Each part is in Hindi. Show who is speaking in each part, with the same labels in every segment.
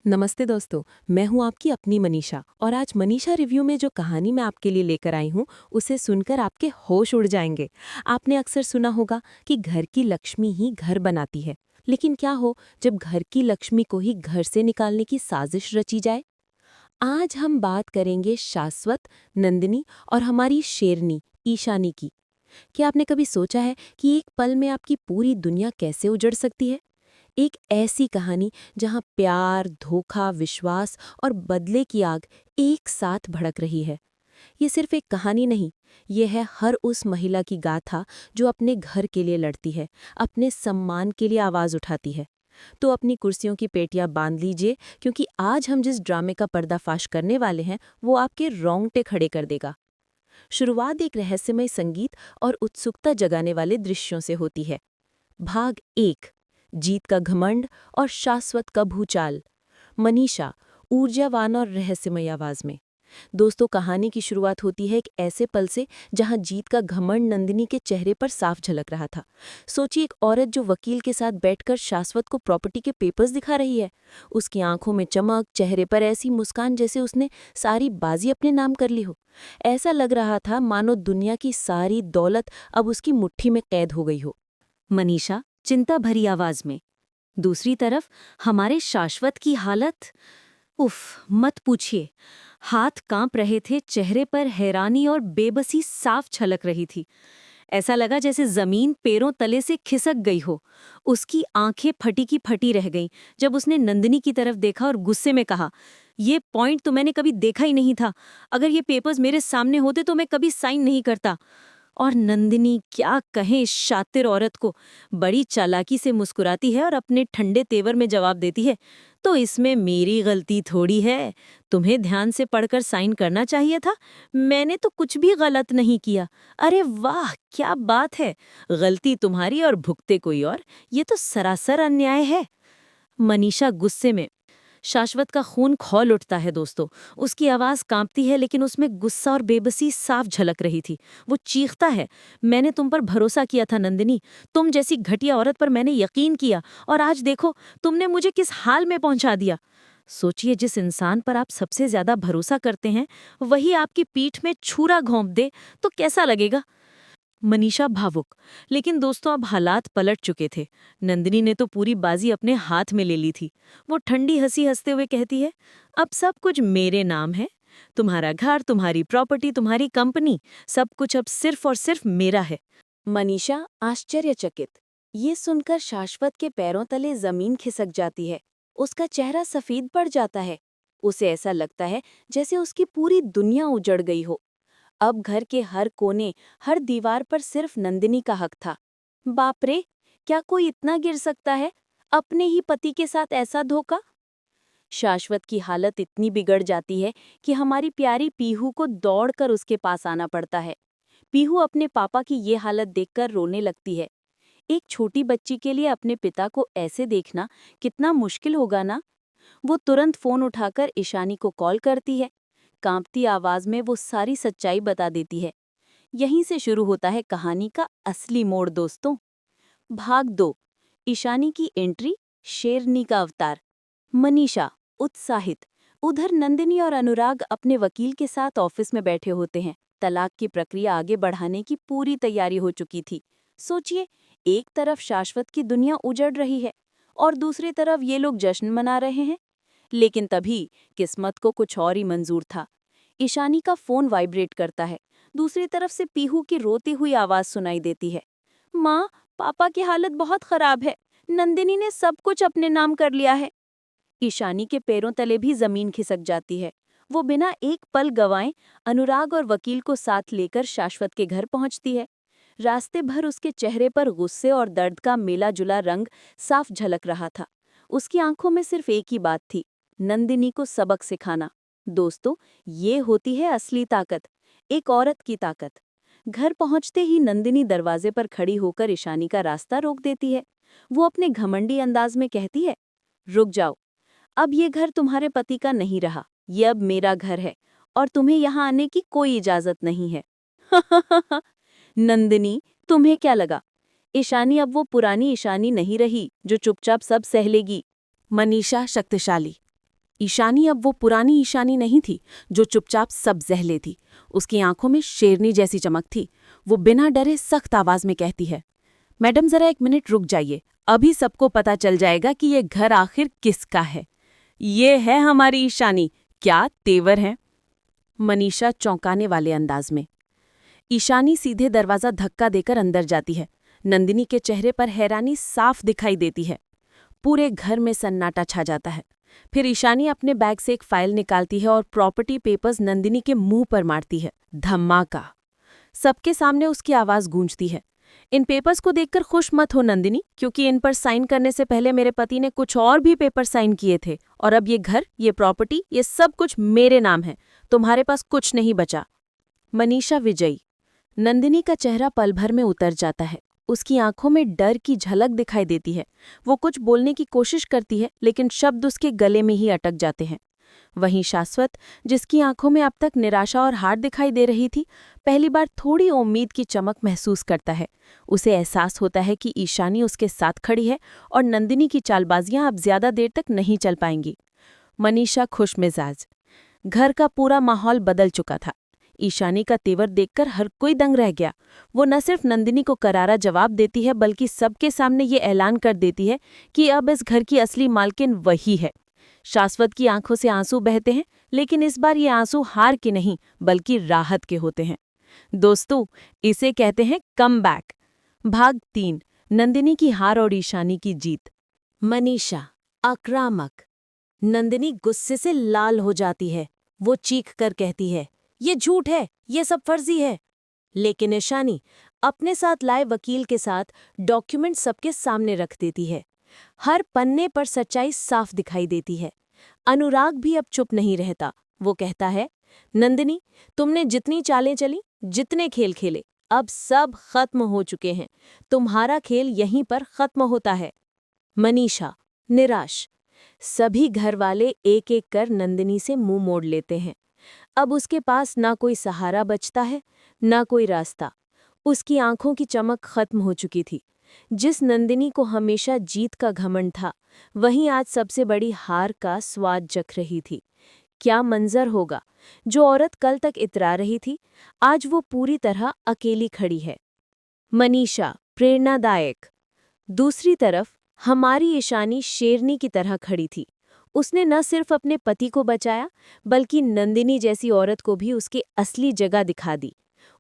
Speaker 1: नमस्ते दोस्तों। मैं हूं आपकी अपनी मनीषा और आज मनीषा रिव्यू में जो कहानी मैं आपके लिए लेकर आई हूं उसे सुनकर आपके होश उड़ जाएंगे। आपने अक्सर सुना होगा कि घर की लक्ष्मी ही घर बनाती है, लेकिन क्या हो जब घर की लक्ष्मी को ही घर से निकालने की साजिश रची जाए। आज हम बात करेंगे शाश्वत, नंदिनी और हमारी शेरनी ईशानी की। क्या आपने कभी सोचा है कि एक पल में आपकी पूरी दुनिया कैसे उजड़ सकती है? एक ऐसी कहानी जहां प्यार, धोखा, विश्वास और बदले की आग एक साथ भड़क रही है। ये सिर्फ एक कहानी नहीं, ये है हर उस महिला की गाथा जो अपने घर के लिए लड़ती है, अपने सम्मान के लिए आवाज उठाती है। तो अपनी कुर्सियों की पेटियां बांध लीजिए, क्योंकि आज हम जिस ड्रामे का पर्दाफाश करने वाले हैं वो आपके रोंगटे खड़े कर देगा। शुरुआत एक रहस्यमय संगीत और उत्सुकता जगाने वाले दृश्यों से होती है। भाग 1, जीत का घमंड और शाश्वत का भूचाल। मनीषा, ऊर्जावान और रहस्यमय आवाज में। दोस्तों, कहानी की शुरुआत होती है एक ऐसे पल से जहां जीत का घमंड नंदिनी के चेहरे पर साफ झलक रहा था। सोचिए, एक औरत जो वकील के साथ बैठकर शाश्वत को प्रॉपर्टी के पेपर्स दिखा रही है। उसकी आंखों में चमक, चेहरे पर ऐसी मुस्कान जैसे उसने सारी बाजी अपने नाम कर ली हो। ऐसा लग रहा था मानो दुनिया की सारी दौलत अब उसकी मुट्ठी में कैद हो गई हो।
Speaker 2: मनीषा चिंता भरी आवाज में। दूसरी तरफ हमारे शाश्वत की हालत, उफ, मत पूछिए। हाथ कांप रहे थे, चेहरे पर हैरानी और बेबसी साफ छलक रही थी। ऐसा लगा जैसे जमीन पैरों तले से खिसक गई हो। उसकी आंखें फटी की फटी रह गईं जब उसने नंदिनी की तरफ देखा और गुस्से में कहा, ये पॉइंट तो मैंने कभी देखा ही नहीं था। अगर ये पेपर्स मेरे सामने होते तो मैं कभी साइन नहीं करता। और नंदिनी क्या कहें इस शातिर औरत को, बड़ी चालाकी से मुस्कुराती है और अपने ठंडे तेवर में जवाब देती है, तो इसमें मेरी गलती थोड़ी है। तुम्हें ध्यान से पढ़कर साइन करना चाहिए था। मैंने तो कुछ भी गलत नहीं किया। अरे वाह, क्या बात है। गलती तुम्हारी और भुगते कोई और। ये तो सरासर अन्याय है। मनीषा गुस्से में। शाश्वत का खून खौल उठता है दोस्तों। उसकी आवाज कांपती है, लेकिन उसमें गुस्सा और बेबसी साफ झलक रही थी। वो चीखता है, मैंने तुम पर भरोसा किया था नंदिनी। तुम जैसी घटिया औरत पर मैंने यकीन किया, और आज देखो तुमने मुझे किस हाल में पहुंचा दिया। सोचिए, जिस इंसान पर आप सबसे ज्यादा भरोसा करते हैं वही आपकी पीठ में छुरा घोंप दे तो कैसा लगेगा। मनीषा भावुक। लेकिन दोस्तों, अब हालात पलट चुके थे। नंदिनी ने तो पूरी बाजी अपने हाथ में ले ली थी। वो ठंडी हंसी हंसते हुए कहती है, अब सब कुछ मेरे नाम है। तुम्हारा घर, तुम्हारी प्रॉपर्टी, तुम्हारी कंपनी, सब कुछ अब सिर्फ और सिर्फ मेरा है।
Speaker 1: मनीषा आश्चर्यचकित। ये सुनकर शाश्वत के पैरों तले जमीन खिसक जाती है। उसका चेहरा सफेद पड़ जाता है। उसे ऐसा लगता है जैसे उसकी पूरी दुनिया उजड़ गई हो। अब घर के हर कोने, हर दीवार पर सिर्फ नंदिनी का हक था। बाप रे, क्या कोई इतना गिर सकता है? अपने ही पति के साथ ऐसा धोखा। शाश्वत की हालत इतनी बिगड़ जाती है कि हमारी प्यारी पीहू को दौड़कर उसके पास आना पड़ता है। पीहू अपने पापा की ये हालत देखकर रोने लगती है। एक छोटी बच्ची के लिए अपने पिता को ऐसे देखना कितना मुश्किल होगा ना। वो तुरंत फोन उठाकर ईशानी को कॉल करती है। कांपती आवाज में वो सारी सच्चाई बता देती है। यहीं से शुरू होता है कहानी का असली मोड़ दोस्तों। भाग 2, ईशानी की एंट्री, शेरनी का अवतार। मनीषा उत्साहित। उधर नंदिनी और अनुराग अपने वकील के साथ ऑफिस में बैठे होते हैं। तलाक की प्रक्रिया आगे बढ़ाने की पूरी तैयारी हो चुकी थी। सोचिए, एक तरफ शाश्वत की दुनिया उजड़ रही है और दूसरी तरफ ये लोग जश्न मना रहे हैं। लेकिन तभी किस्मत को कुछ और ही मंजूर था। ईशानी का फोन वाइब्रेट करता है। दूसरी तरफ से पीहू की रोती हुई आवाज सुनाई देती है। माँ, पापा की हालत बहुत खराब है। नंदिनी ने सब कुछ अपने नाम कर लिया है। ईशानी के पैरों तले भी जमीन खिसक जाती है। वो बिना एक पल गंवाए अनुराग और वकील को साथ लेकर शाश्वत के घर पहुंचती है। रास्ते भर उसके चेहरे पर गुस्से और दर्द का मेला जुला रंग साफ झलक रहा था। उसकी आंखों में सिर्फ एक ही बात थी, नंदिनी को सबक सिखाना। दोस्तों, ये होती है असली ताकत, एक औरत की ताकत। घर पहुंचते ही नंदिनी दरवाजे पर खड़ी होकर ईशानी का रास्ता रोक देती है। वो अपने घमंडी अंदाज में कहती है, रुक जाओ, अब ये घर तुम्हारे पति का नहीं रहा, ये अब मेरा घर है और तुम्हें यहाँ आने की कोई इजाजत नहीं है। नंदिनी, तुम्हें क्या लगा? ईशानी अब वो पुरानी ईशानी नहीं रही जो चुपचाप सब सह लेगी। मनीषा शक्तिशाली। ईशानी अब वो पुरानी ईशानी नहीं थी जो चुपचाप सब सह लेती। उसकी आंखों में शेरनी जैसी चमक थी। वो बिना डरे सख्त आवाज में कहती है, मैडम जरा 1 मिनट रुक जाइए, अभी सबको पता चल जाएगा कि ये घर आखिर किसका है। ये है हमारी ईशानी, क्या तेवर हैं। मनीषा चौंकाने वाले अंदाज में। ईशानी सीधे दरवाजा धक्का देकर अंदर जाती है। नंदिनी के चेहरे पर हैरानी साफ दिखाई देती है। पूरे घर में सन्नाटा छा जाता है। फिर ईशानी अपने बैग से एक फाइल निकालती है और प्रॉपर्टी पेपर्स नंदिनी के मुंह पर मारती है। धमाका। सबके सामने उसकी आवाज गूंजती है, इन पेपर्स को देखकर खुश मत हो नंदिनी, क्योंकि इन पर साइन करने से पहले मेरे पति ने कुछ और भी पेपर साइन किए थे, और अब ये घर, ये प्रॉपर्टी, ये सब कुछ मेरे नाम है। तुम्हारे पास कुछ नहीं बचा। मनीषा विजयी। नंदिनी का चेहरा पल भर में उतर जाता है। उसकी आंखों में डर की झलक दिखाई देती है। वो कुछ बोलने की कोशिश करती है, लेकिन शब्द उसके गले में ही अटक जाते हैं। वहीं शाश्वत, जिसकी आंखों में अब तक निराशा और हार दिखाई दे रही थी, पहली बार थोड़ी उम्मीद की चमक महसूस करता है। उसे एहसास होता है कि ईशानी उसके साथ खड़ी है और नंदिनी की चालबाजियां अब ज्यादा देर तक नहीं चल पाएंगी। मनीषा खुश मिजाज। घर का पूरा माहौल बदल चुका था। ईशानी का तेवर देखकर हर कोई दंग रह गया। वो न सिर्फ नंदिनी को करारा जवाब देती है, बल्कि सबके सामने ये ऐलान कर देती है कि अब इस घर की असली मालकिन वही है। शाश्वत की आंखों से आंसू बहते हैं, लेकिन इस बार ये आंसू हार के नहीं, बल्कि राहत के होते हैं। दोस्तों, इसे कहते हैं कम बैक। भाग 3। नंदिनी की हार और ईशानी की जीत। मनीषा आक्रामक। नंदिनी गुस्से से लाल हो जाती है। वो चीख कर कहती है, ये झूठ है, ये सब फर्जी है। लेकिन ईशानी अपने साथ लाए वकील के साथ डॉक्यूमेंट सबके सामने रख देती है। हर पन्ने पर सच्चाई साफ दिखाई देती है। अनुराग भी अब चुप नहीं रहता। वो कहता है, नंदिनी, तुमने जितनी चालें चली, जितने खेल खेले, अब सब खत्म हो चुके हैं। तुम्हारा खेल यहीं पर खत्म होता है। मनीषा निराश। सभी घरवाले एक एक कर नंदिनी से मुंह मोड़ लेते हैं। अब उसके पास ना कोई सहारा बचता है, ना कोई रास्ता। उसकी आंखों की चमक खत्म हो चुकी थी। जिस नंदिनी को हमेशा जीत का घमंड था, वहीं आज सबसे बड़ी हार का स्वाद चख रही थी। क्या मंजर होगा? जो औरत कल तक इतरा रही थी, आज वो पूरी तरह अकेली खड़ी है। मनीषा प्रेरणादायक। दूसरी तरफ हमारी ईशानी शेरनी की तरह खड़ी थी। उसने न सिर्फ अपने पति को बचाया, बल्कि नंदिनी जैसी औरत को भी उसकी असली जगह दिखा दी।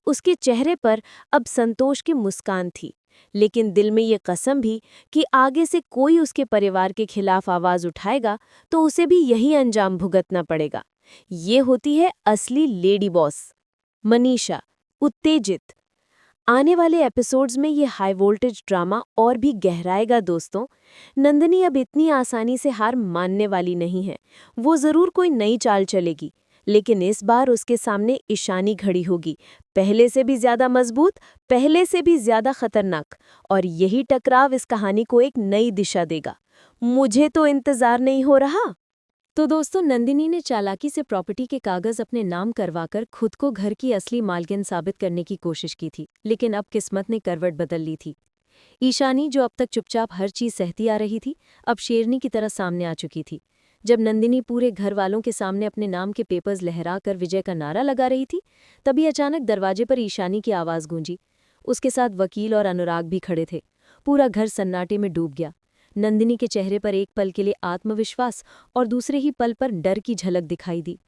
Speaker 1: उसके चेहरे पर अब संतोष की मुस्कान थी, लेकिन दिल में ये कसम भी कि आगे से कोई उसके परिवार के खिलाफ आवाज उठाएगा तो उसे भी यही अंजाम भुगतना पड़ेगा। ये होती है असली लेडी बॉस। मनीषा उत्तेजित। आने वाले एपिसोड्स में ये हाई वोल्टेज ड्रामा और भी गहराएगा दोस्तों। नंदिनी अब इतनी आसानी से हार मानने वाली नहीं है। वो जरूर कोई नई चाल चलेगी, लेकिन इस बार उसके सामने ईशानी खड़ी होगी, पहले से भी ज्यादा मजबूत, पहले से भी ज्यादा खतरनाक। और यही टकराव इस कहानी को एक नई दिशा देगा। मुझे तो इंतजार नहीं हो रहा। तो दोस्तों, नंदिनी ने चालाकी से प्रॉपर्टी के कागज अपने नाम करवाकर खुद को घर की असली मालकिन साबित करने की कोशिश की थी, लेकिन अब किस्मत ने करवट बदल ली थी। ईशानी, जो अब तक चुपचाप हर चीज सहती आ रही थी, अब शेरनी की तरह सामने आ चुकी थी। जब नंदिनी पूरे घर वालों के सामने अपने नाम के पेपर्स लहराकर विजय का नारा लगा रही थी, तभी अचानक दरवाजे पर ईशानी की आवाज गूंजी। उसके साथ वकील और अनुराग भी खड़े थे। पूरा घर सन्नाटे में डूब गया। नंदिनी के चेहरे पर एक पल के लिए आत्मविश्वास और दूसरे ही पल पर डर की झलक दिखाई दी।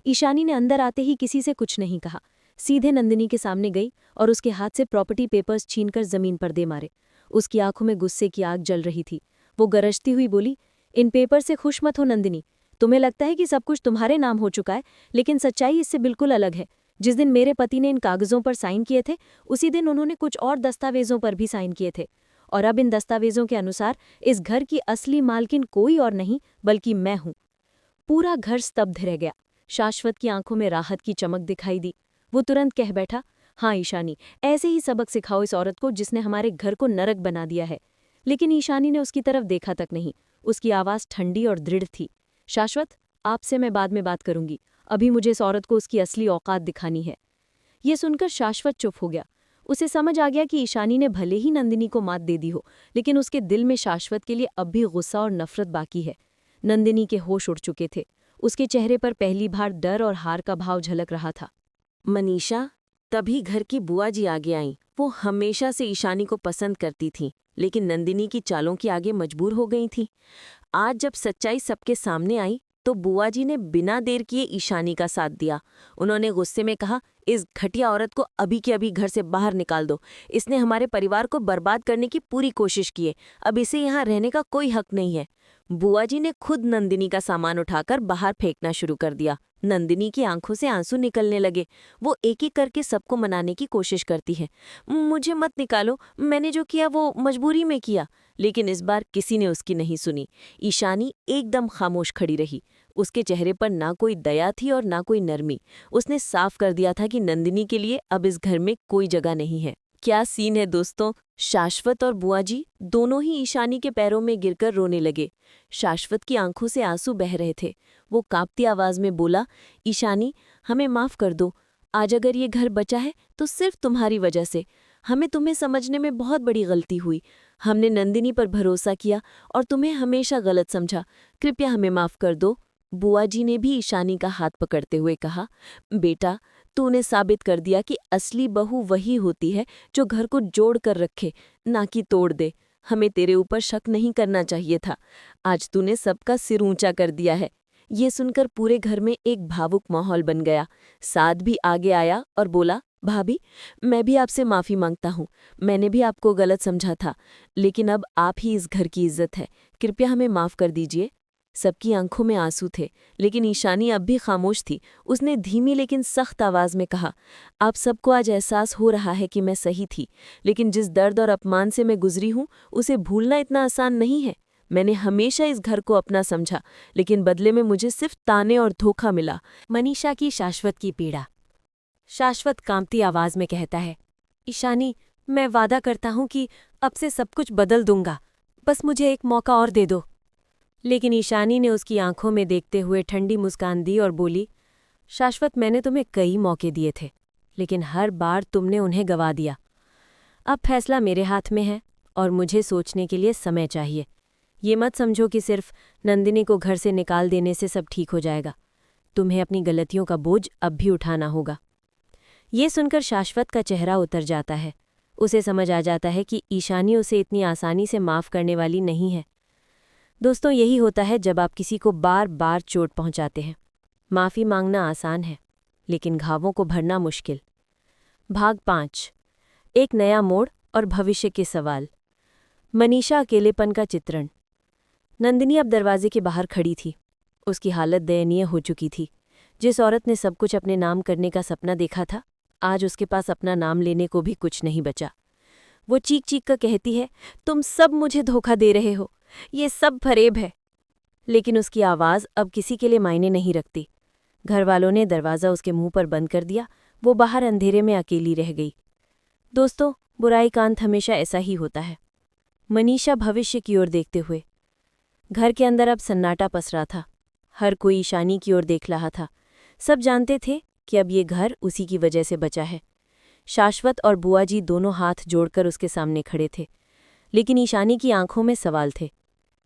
Speaker 1: ईशानी ने अंदर आते ही किसी से कुछ नहीं कहा, सीधे नंदिनी के सामने गई और उसके हाथ से प्रॉपर्टी पेपर्स छीनकर जमीन पर दे मारे। उसकी आंखों में गुस्से की आग जल रही थी। वो गरजती हुई बोली, इन पेपर से खुश मत हो नंदिनी। तुम्हें लगता है कि सब कुछ तुम्हारे नाम हो चुका है, लेकिन सच्चाई इससे बिल्कुल अलग है। जिस दिन मेरे पति ने इन कागजों पर साइन किए थे, उसी दिन उन्होंने कुछ और दस्तावेजों पर भी साइन किए थे, और अब इन दस्तावेजों के अनुसार इस घर की असली मालकिन कोई और नहीं बल्कि मैं हूं। पूरा घर स्तब्ध रह गया। शाश्वत की आंखों में राहत की चमक दिखाई दी। वो तुरंत कह बैठा, हाँ ईशानी, ऐसे ही सबक सिखाओ इस औरत को जिसने हमारे घर को नरक बना दिया है। लेकिन ईशानी ने उसकी तरफ देखा तक नहीं। उसकी आवाज ठंडी और दृढ़ थी। शाश्वत, आपसे मैं बाद में बात करूंगी। अभी मुझे इस औरत को उसकी असली औकात दिखानी है। ये सुनकर शाश्वत चुप हो गया। उसे समझ आ गया कि ईशानी ने भले ही नंदिनी को मात दे दी हो, लेकिन उसके दिल में शाश्वत के लिए अब भी गुस्सा और नफरत बाकी है। नंदिनी के होश उड़ चुके थे।
Speaker 2: उसके चेहरे पर पहली बार डर और हार का भाव झलक रहा था।
Speaker 1: मनीषा, तभी घर की बुआ जी आगे आईं। वो हमेशा से ईशानी को पसंद करती थीं, लेकिन नंदिनी की चालों के आगे मजबूर हो गई थीं। आज जब सच्चाई सबके सामने आई तो बुआ जी ने बिना देर किए ईशानी का साथ दिया। उन्होंने गुस्से में कहा, इस घटिया औरत को अभी के अभी घर से बाहर निकाल दो। इसने हमारे परिवार को बर्बाद करने की पूरी कोशिश की है। अब इसे यहाँ रहने का कोई हक नहीं है। बुआ जी ने खुद नंदिनी का सामान उठाकर बाहर फेंकना शुरू कर दिया। नंदिनी की आंखों से आंसू निकलने लगे। वो एक एक करके सबको मनाने की कोशिश करती है, मुझे मत निकालो, मैंने जो किया वो मजबूरी में किया। लेकिन इस बार किसी ने उसकी नहीं सुनी। ईशानी एकदम खामोश खड़ी रही। उसके चेहरे पर ना कोई दया थी और ना कोई नरमी। उसने साफ कर दिया था कि नंदिनी के लिए अब इस घर में कोई जगह नहीं है। क्या सीन है दोस्तों। शाश्वत और बुआ जी दोनों ही ईशानी के पैरों में गिरकर रोने लगे। शाश्वत की आंखों से आंसू बह रहे थे। वो कांपती आवाज में बोला, ईशानी, हमें माफ कर दो। आज अगर ये घर बचा है तो सिर्फ तुम्हारी वजह से। हमें तुम्हें समझने में बहुत बड़ी गलती हुई। हमने नंदिनी पर भरोसा किया और तुम्हें हमेशा गलत समझा। कृपया हमें माफ कर दो। बुआ जी ने भी ईशानी का हाथ पकड़ते हुए कहा, बेटा, तूने साबित कर दिया कि असली बहू वही होती है जो घर को जोड़ कर रखे, ना कि तोड़ दे। हमें तेरे ऊपर शक नहीं करना चाहिए था। आज तूने सबका सिर ऊंचा कर दिया है। ये सुनकर पूरे घर में एक भावुक माहौल बन गया। साद भी आगे आया और बोला, भाभी, मैं भी आपसे माफी मांगता हूँ। मैंने भी आपको गलत समझा था, लेकिन अब आप ही इस घर की इज्जत है। कृपया हमें माफ कर दीजिए। सबकी आंखों में आंसू थे, लेकिन ईशानी अब भी खामोश थी। उसने धीमी लेकिन सख्त आवाज में कहा, आप सबको आज एहसास हो रहा है कि मैं सही थी, लेकिन जिस दर्द और अपमान से मैं गुजरी हूँ उसे भूलना इतना आसान नहीं है। मैंने हमेशा इस घर को अपना समझा, लेकिन बदले में मुझे सिर्फ ताने और धोखा मिला।
Speaker 2: मनीषा की शाश्वत की पीड़ा। शाश्वत कांपती आवाज में कहता है, ईशानी, मैं वादा करता हूं कि अब से सब कुछ बदल दूंगा। बस मुझे एक मौका और दे दो। लेकिन ईशानी ने उसकी आंखों में देखते हुए ठंडी मुस्कान दी और बोली, शाश्वत, मैंने तुम्हें कई मौके दिए थे, लेकिन हर बार तुमने उन्हें गंवा दिया। अब फैसला मेरे हाथ में है और मुझे सोचने के लिए समय चाहिए। ये मत समझो कि सिर्फ नंदिनी को घर से निकाल देने से सब ठीक हो जाएगा। तुम्हें अपनी गलतियों का बोझ अब भी उठाना होगा। ये सुनकर शाश्वत का चेहरा उतर जाता है। उसे समझ आ जाता है कि ईशानी उसे इतनी आसानी से माफ़ करने वाली नहीं है। दोस्तों, यही होता है जब आप किसी को बार बार चोट पहुंचाते हैं। माफ़ी मांगना आसान है, लेकिन घावों को भरना मुश्किल। भाग 5, एक नया मोड़ और भविष्य के सवाल। मनीषा अकेलेपन का चित्रण। नंदिनी अब दरवाजे के बाहर खड़ी थी। उसकी हालत दयनीय हो चुकी थी। जिस औरत ने सब कुछ अपने नाम करने का सपना देखा था, आज उसके पास अपना नाम लेने को भी कुछ नहीं बचा। वो चीख चीख कर कहती है, तुम सब मुझे धोखा दे रहे हो, ये सब फरेब है। लेकिन उसकी आवाज़ अब किसी के लिए मायने नहीं रखती। घर वालों ने दरवाज़ा उसके मुंह पर बंद कर दिया। वो बाहर अंधेरे में अकेली रह गई। दोस्तों, बुराई का अंत हमेशा ऐसा ही होता है। मनीषा भविष्य की ओर देखते हुए। घर के अंदर अब सन्नाटा पसरा था। हर कोई ईशानी की ओर देख रहा था। सब जानते थे कि अब ये घर उसी की वजह से बचा है। शाश्वत और बुआ जी दोनों हाथ जोड़कर उसके सामने खड़े थे। लेकिन ईशानी की आंखों में सवाल थे।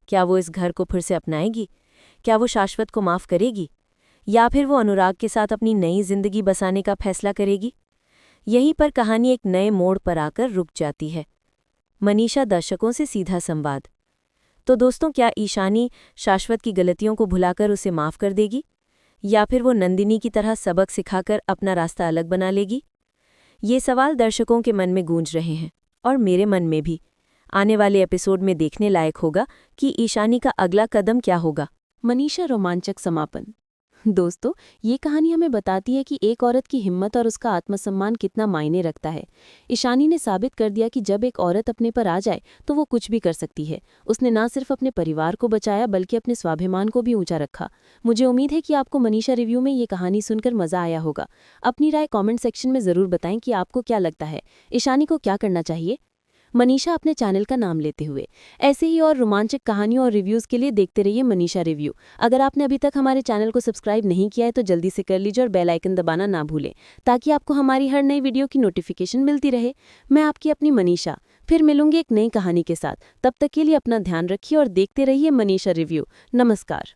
Speaker 2: क्या वो इस घर को फिर से अपनाएगी? क्या वो शाश्वत को माफ़ करेगी? या फिर वो अनुराग के साथ अपनी नई जिंदगी बसाने का फैसला करेगी? यहीं पर कहानी एक नए मोड़ पर आकर रुक जाती है। मनीषा दर्शकों से सीधा संवाद। तो दोस्तों, क्या ईशानी शाश्वत की गलतियों को भुलाकर उसे माफ़ कर देगी, या फिर वो नंदिनी की तरह सबक सिखाकर अपना रास्ता अलग बना लेगी? ये सवाल दर्शकों के मन में गूंज रहे हैं और मेरे मन में भी। आने वाले एपिसोड में देखने लायक होगा कि ईशानी का अगला कदम क्या होगा।
Speaker 1: मनीषा रोमांचक समापन। दोस्तों, ये कहानी हमें बताती है कि एक औरत की हिम्मत और उसका आत्मसम्मान कितना मायने रखता है। ईशानी ने साबित कर दिया कि जब एक औरत अपने पर आ जाए तो वो कुछ भी कर सकती है। उसने ना सिर्फ अपने परिवार को बचाया बल्कि अपने स्वाभिमान को भी ऊंचा रखा। मुझे उम्मीद है कि आपको मनीषा रिव्यू में ये कहानी सुनकर मजा आया होगा। अपनी राय कॉमेंट सेक्शन में ज़रूर बताएं कि आपको क्या लगता है, ईशानी को क्या करना चाहिए। मनीषा अपने चैनल का नाम लेते हुए ऐसे ही और रोमांचक कहानियों और रिव्यूज़ के लिए देखते रहिए मनीषा रिव्यू। अगर आपने अभी तक हमारे चैनल को सब्सक्राइब नहीं किया है तो जल्दी से कर लीजिए और बेल आइकन दबाना ना भूलें, ताकि आपको हमारी हर नई वीडियो की नोटिफिकेशन मिलती रहे। मैं आपकी अपनी मनीषा फिर मिलूंगी एक नई कहानी के साथ। तब तक के लिए अपना ध्यान रखिए और देखते रहिए मनीषा रिव्यू। नमस्कार।